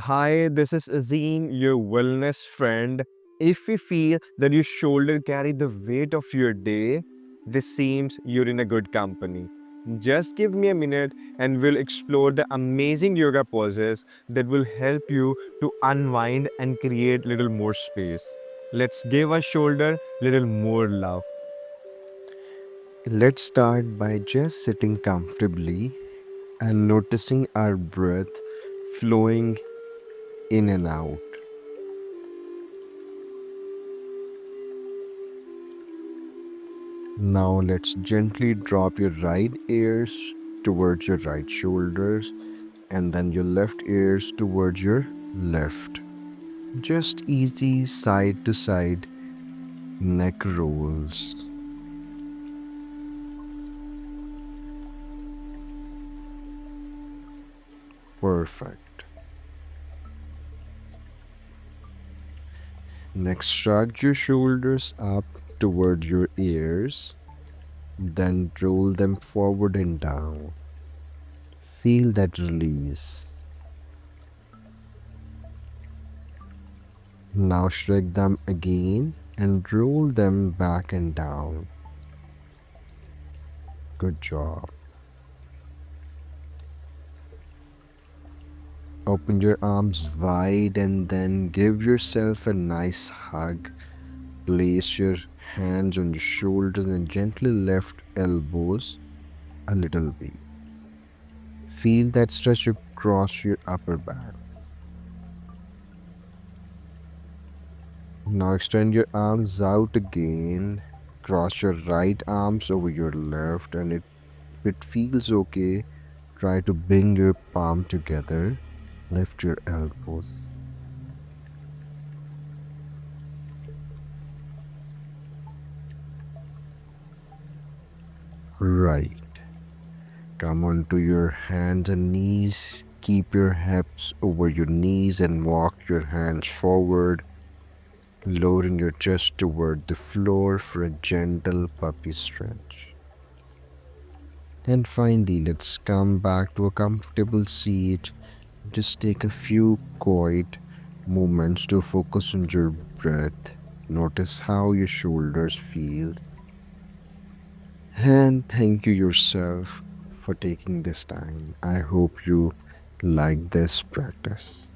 Hi, this is Azim, your wellness friend. If you feel that your shoulder carry the weight of your day, this seems you're in a good company. Just give me a minute and we'll explore the amazing yoga poses that will help you to unwind and create little more space. Let's give our shoulder little more love. Let's start by just sitting comfortably and noticing our breath flowing in and out. Now let's gently drop your right ears towards your right shoulders and then your left ears towards your left. Just easy side to side neck rolls. Perfect. Next, shrug your shoulders up toward your ears, then roll them forward and down. Feel that release. Now shrug them again and roll them back and down. Good job. Open your arms wide and then give yourself a nice hug. Place your hands on your shoulders and gently lift elbows a little bit. Feel that stretch across your upper back. Now extend your arms out again. Cross your right arms over your left, and if it feels okay, try to bring your palm together. Lift your elbows. Right. Come onto your hands and knees. Keep your hips over your knees and walk your hands forward, lowering your chest toward the floor for a gentle puppy stretch. And finally, let's come back to a comfortable seat. Just take a few quiet moments to focus on your breath. Notice how your shoulders feel. And thank you yourself for taking this time. I hope you like this practice.